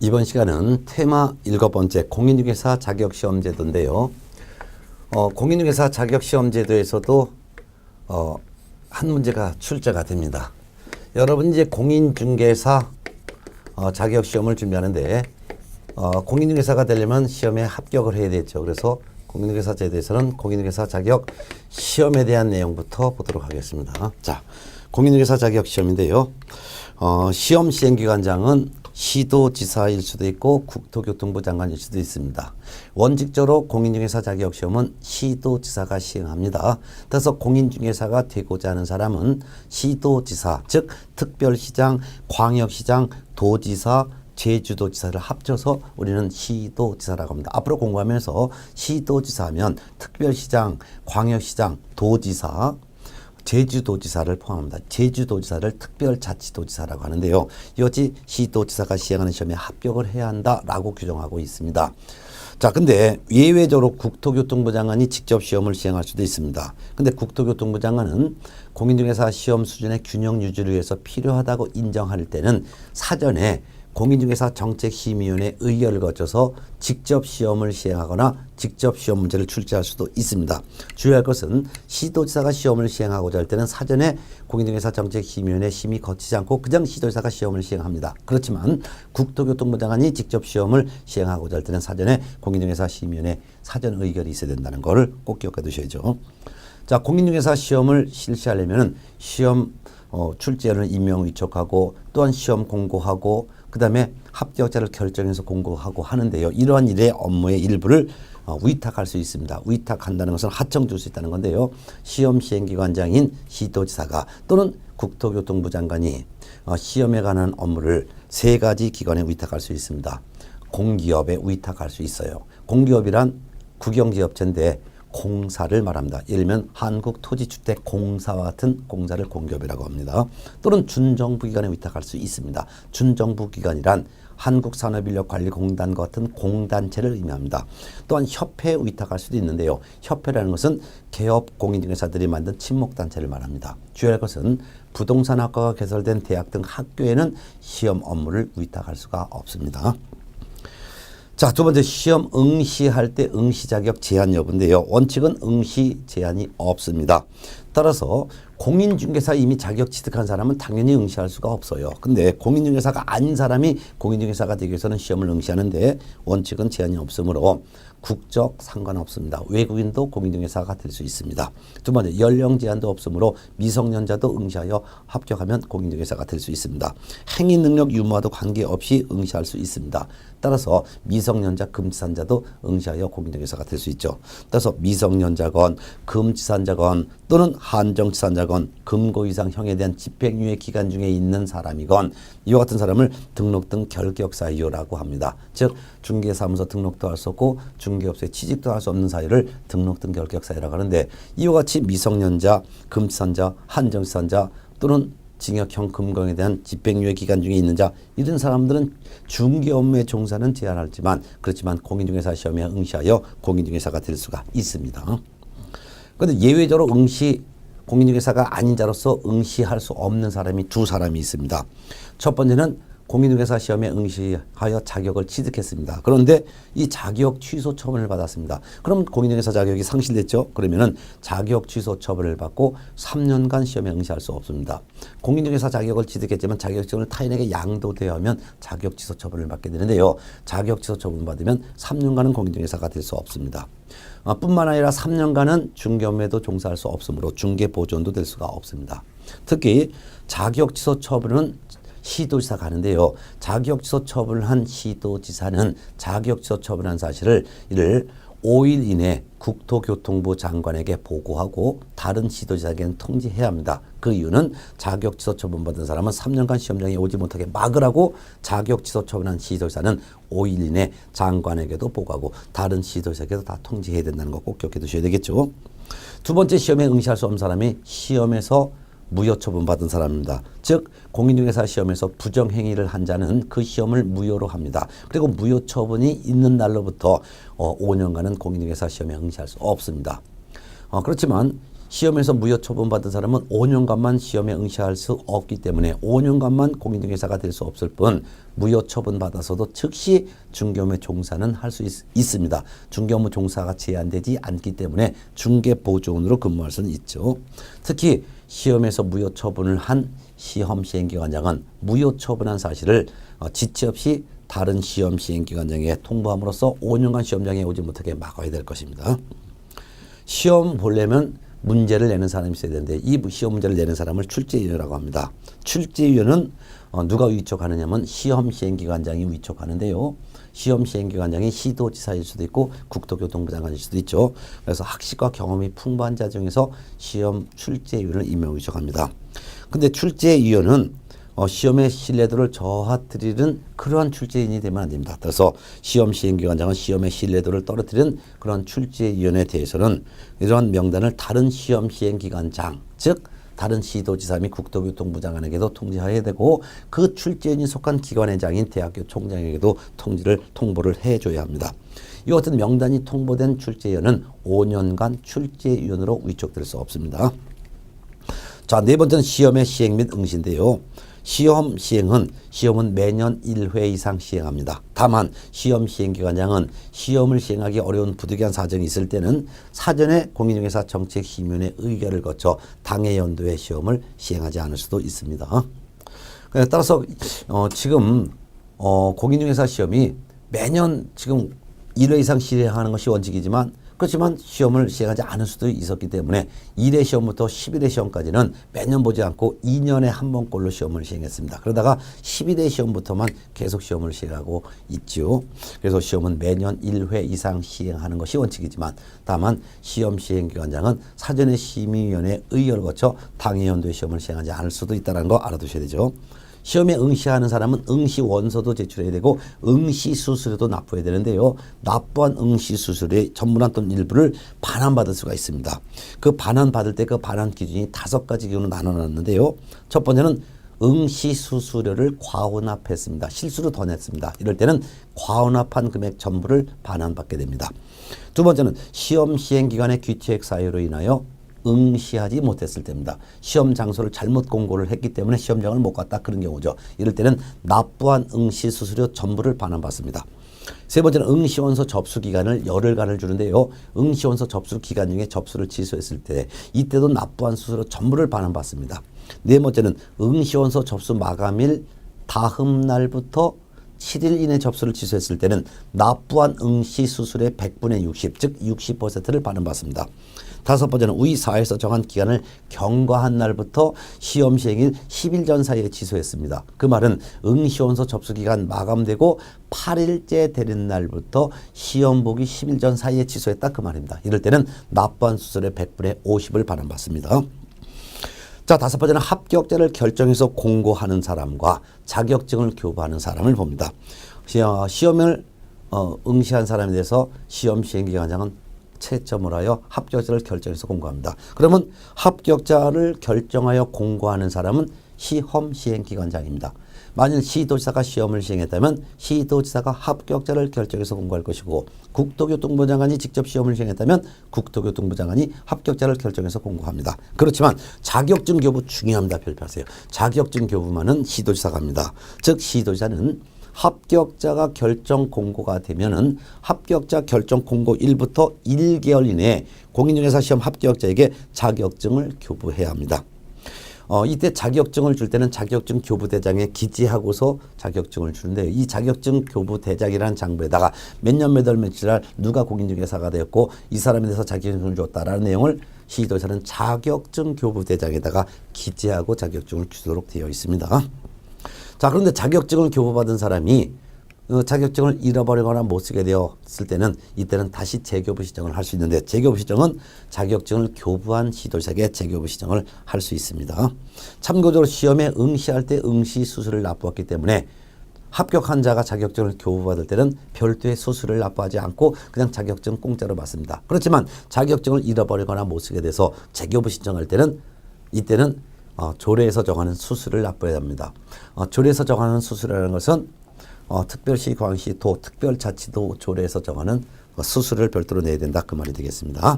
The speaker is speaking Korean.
이번 시간은 테마 7번째 공인중개사 자격시험제도인데요. 공인중개사 자격시험제도에서도 한 문제가 출제가 됩니다. 여러분 이제 공인중개사 자격시험을 준비하는데 공인중개사가 되려면 시험에 합격을 해야 되죠. 그래서 공인중개사 제도에서는 공인중개사 자격 시험에 대한 내용부터 보도록 하겠습니다. 자, 공인중개사 자격 시험인데요. 시험 시행기관장은 시도지사일 수도 있고 국토교통부 장관일 수도 있습니다. 원칙적으로 공인중개사 자격 시험은 시도지사가 시행합니다. 그래서 공인중개사가 되고자 하는 사람은 시도지사, 즉 특별시장, 광역시장, 도지사, 제주도지사를 합쳐서 우리는 시도지사라고 합니다. 앞으로 공부하면서 시도지사하면 특별시장, 광역시장, 도지사, 제주도지사를 포함합니다. 제주도지사를 특별자치도지사라고 하는데요. 이것이 시도지사가 시행하는 시험에 합격을 해야 한다라고 규정하고 있습니다. 자, 근데 예외적으로 국토교통부 장관이 직접 시험을 시행할 수도 있습니다. 근데 국토교통부 장관은 공인중개사 시험 수준의 균형 유지를 위해서 필요하다고 인정할 때는 사전에 공인중개사 정책심의위원회 의결을 거쳐서 직접 시험을 시행하거나 직접 시험 문제를 출제할 수도 있습니다. 주의할 것은 시도지사가 시험을 시행하고자 할 때는 사전에 공인중개사 정책심의위원회 심의 거치지 않고 그냥 시도지사가 시험을 시행합니다. 그렇지만 국토교통부 장관이 직접 시험을 시행하고자 할 때는 사전에 공인중개사 심의위원회 사전 의결이 있어야 된다는 것을 꼭 기억해 두셔야죠. 자, 공인중개사 시험을 실시하려면 시험 출제를 임명 위촉하고 또한 시험 공고하고 그 다음에 합격자를 결정해서 공고하고 하는데요. 이러한 일의 업무의 일부를 위탁할 수 있습니다. 위탁한다는 것은 하청 줄 수 있다는 건데요. 시험 시행기관장인 시도지사가 또는 국토교통부 장관이 시험에 관한 업무를 3가지 기관에 위탁할 수 있습니다. 공기업에 위탁할 수 있어요. 공기업이란 국영지업체인데 공사를 말합니다. 예를 들면 한국토지주택공사와 같은 공사를 공기업이라고 합니다. 또는 준정부기관에 위탁할 수 있습니다. 준정부기관이란 한국산업인력관리공단과 같은 공단체를 의미합니다. 또한 협회에 위탁할 수도 있는데요. 협회라는 것은 개업 공인중개사들이 만든 친목단체를 말합니다. 주의할 것은 부동산학과가 개설된 대학 등 학교에는 시험 업무를 위탁할 수가 없습니다. 자, 두 번째 시험 응시할 때 응시 자격 제한 여부인데요. 원칙은 응시 제한이 없습니다. 따라서 공인중개사 이미 자격 취득한 사람은 당연히 응시할 수가 없어요. 근데 공인중개사가 아닌 사람이 공인중개사가 되기 위해서는 시험을 응시하는데 원칙은 제한이 없으므로 국적 상관없습니다. 외국인도 공인중개사가 될 수 있습니다. 두 번째, 연령 제한도 없으므로 미성년자도 응시하여 합격하면 공인중개사가 될 수 있습니다. 행위 능력 유무와도 관계없이 응시할 수 있습니다. 따라서 미성년자 금지산자도 응시하여 공인중개사가 될 수 있죠. 따라서 미성년자건 금지산자건 또는 한정치산자건 금고 이상 형에 대한 집행유예 기간 중에 있는 사람이건 이와 같은 사람을 등록 등 결격사유라고 합니다. 즉 중개사무소 등록도 할 수 없고 중개업소에 취직도 할 수 없는 사유를 등록 등 결격사유라고 하는데 이와 같이 미성년자, 금지산자, 한정치산자 또는 징역형 금고에 대한 집행유예 기간 중에 있는 자 이런 사람들은 중개 업무에 종사는 제한하지만 그렇지만 공인중개사 시험에 응시하여 공인중개사가 될 수가 있습니다. 그런데 예외적으로 공인중개사가 아닌 자로서 응시할 수 없는 사람이 2사람이 있습니다. 첫 번째는 공인중개사 시험에 응시하여 자격을 취득했습니다. 그런데 이 자격 취소 처분을 받았습니다. 그럼 공인중개사 자격이 상실됐죠. 그러면은 자격 취소 처분을 받고 3년간 시험에 응시할 수 없습니다. 공인중개사 자격을 취득했지만 자격증을 타인에게 양도되어 하면 자격 취소 처분을 받게 되는데요. 자격 취소 처분 받으면 3년간은 공인중개사가 될 수 없습니다. 뿐만 아니라 3년간은 중개업무에도 종사할 수 없으므로 중개보조원도 될 수가 없습니다. 특히 자격 취소 처분은 시도지사가 하는데요. 자격취소 처분을 한 시도지사는 자격취소 처분한 사실을 이를 5일 이내 국토교통부 장관에게 보고하고 다른 시도지사에게는 통지해야 합니다. 그 이유는 자격취소 처분받은 사람은 3년간 시험장에 오지 못하게 막으라고 자격취소 처분한 시도지사는 5일 이내 장관에게도 보고하고 다른 시도지사에게도 다 통지해야 된다는 거 꼭 기억해 두셔야 되겠죠. 두 번째, 시험에 응시할 수 없는 사람이 시험에서 무효 처분받은 사람입니다. 즉 공인중개사 시험에서 부정행위를 한 자는 그 시험을 무효로 합니다. 그리고 무효 처분이 있는 날로부터 5년간은 공인중개사 시험에 응시할 수 없습니다. 그렇지만 시험에서 무효 처분받은 사람은 5년간만 시험에 응시할 수 없기 때문에 5년간만 공인중개사가 될 수 없을 뿐 무효 처분받아서도 즉시 중개업에 종사는 할 수 있습니다. 중개업 종사가 제한되지 않기 때문에 중개보조원으로 근무할 수는 있죠. 특히 시험에서 무효 처분을 한 시험 시행기관장은 무효 처분한 사실을 지체 없이 다른 시험 시행기관장에 통보함으로써 5년간 시험장에 오지 못하게 막아야 될 것입니다. 시험 보려면 문제를 내는 사람이 있어야 되는데 이 시험 문제를 내는 사람을 출제위원이라고 합니다. 출제위원은 누가 위촉하느냐면 시험 시행기관장이 위촉하는데요. 시험 시행기관장이 시도지사일 수도 있고 국토교통부 장관일 수도 있죠. 그래서 학식과 경험이 풍부한 자 중에서 시험 출제위원을 임명 위촉합니다. 근데 출제위원은 시험의 신뢰도를 저하뜨리는 그러한 출제인이 되면 안 됩니다. 그래서 시험 시행기관장은 시험의 신뢰도를 떨어뜨리는 그런 출제위원에 대해서는 이러한 명단을 다른 시험 시행기관장, 즉 다른 시도지사 및 국토교통부 장관에게도 통지해야 되고 그 출제인이 속한 기관회장인 대학교 총장에게도 통보를 해줘야 합니다. 이 같은 명단이 통보된 출제위원은 5년간 출제위원으로 위촉될 수 없습니다. 자, 네 번째는 시험의 시행 및 응시인데요. 시험은 매년 1회 이상 시행합니다. 다만 시험 시행기관장은 시험을 시행하기 어려운 부득이한 사정이 있을 때는 사전에 공인중개사 정책심의위원회 의결을 거쳐 당해 연도에 시험을 시행하지 않을 수도 있습니다. 따라서 지금 공인중개사 시험이 매년 지금 1회 이상 시행하는 것이 원칙이지만 그렇지만 시험을 시행하지 않을 수도 있었기 때문에 1회 시험부터 11회 시험까지는 매년 보지 않고 2년에 한 번꼴로 시험을 시행했습니다. 그러다가 11회 시험부터만 계속 시험을 시행하고 있죠. 그래서 시험은 매년 1회 이상 시행하는 것이 원칙이지만 다만 시험 시행기관장은 사전에 심의위원회 의결을 거쳐 당해 연도에 시험을 시행하지 않을 수도 있다는 거 알아두셔야 되죠. 시험에 응시하는 사람은 응시 원서도 제출해야 되고 응시 수수료도 납부해야 되는데요. 납부한 응시 수수료의 전부나 또는 일부를 반환받을 수가 있습니다. 그 반환받을 때 그 반환 기준이 5가지 기준으로 나눠놨는데요. 첫 번째는 응시 수수료를 과혼합했습니다. 실수로 더 냈습니다. 이럴 때는 과혼합한 금액 전부를 반환받게 됩니다. 두 번째는 시험 시행기관의 귀책 사유로 인하여 응시하지 못했을 때입니다. 시험 장소를 잘못 공고를 했기 때문에 시험장을 못 갔다 그런 경우죠. 이럴 때는 납부한 응시 수수료 전부를 반환받습니다. 세 번째는 응시원서 접수 기간을 열흘간을 주는데요. 응시원서 접수 기간 중에 접수를 취소했을 때 이때도 납부한 수수료 전부를 반환받습니다. 네 번째는 응시원서 접수 마감일 다음 날부터 7일 이내 접수를 취소했을 때는 납부한 응시 수수료의 100분의 60, 즉 60%를 반환받습니다. 다섯 번째는 의사에서 정한 기간을 경과한 날부터 시험 시행일 10일 전 사이에 취소했습니다. 그 말은 응시원서 접수 기간 마감되고 8일째 되는 날부터 시험 보기 10일 전 사이에 취소했다 그 말입니다. 이럴 때는 납부한 수수료의 100분의 50을 반환받습니다. 자, 다섯 번째는 합격자를 결정해서 공고하는 사람과 자격증을 교부하는 사람을 봅니다. 시험을 응시한 사람에 대해서 시험 시행기관장은 채점을 하여 합격자를 결정해서 공고합니다. 그러면 합격자를 결정하여 공고하는 사람은 시험 시행기관장입니다. 만일 시도지사가 시험을 시행했다면 시도지사가 합격자를 결정해서 공고할 것이고 국토교통부 장관이 직접 시험을 시행했다면 국토교통부 장관이 합격자를 결정해서 공고합니다. 그렇지만 자격증 교부 중요합니다. 별표하세요. 자격증 교부만은 시도지사가 합니다. 즉 시도지사는 합격자가 결정 공고가 되면은 합격자 결정 공고일부터 1개월 이내에 공인중개사 시험 합격자에게 자격증을 교부해야 합니다. 이때 자격증을 줄 때는 자격증 교부대장에 기재하고서 자격증을 주는데 이 자격증 교부대장이라는 장부에다가 몇 년 몇 월 며칠 날 누가 공인중개사가 되었고 이 사람에 대해서 자격증을 줬다라는 내용을 시도지사는 자격증 교부대장에다가 기재하고 자격증을 주도록 되어 있습니다. 자, 그런데 자격증을 교부받은 사람이 자격증을 잃어버리거나 못 쓰게 되었을 때는 이때는 다시 재교부 시정을 할 수 있는데 재교부 시정은 자격증을 교부한 시도지사에게 재교부 시정을 할 수 있습니다. 참고적으로 시험에 응시할 때 응시 수수료를 납부했기 때문에 합격한 자가 자격증을 교부받을 때는 별도의 수수료를 납부하지 않고 그냥 자격증 공짜로 받습니다. 그렇지만 자격증을 잃어버리거나 못 쓰게 돼서 재교부 신청할 때는 이때는 조례에서 정하는 수수료를 납부해야 합니다. 조례에서 정하는 수수료라는 것은 특별시, 광시, 도, 특별자치도 조례에서 정하는 수수료를 별도로 내야 된다 그 말이 되겠습니다.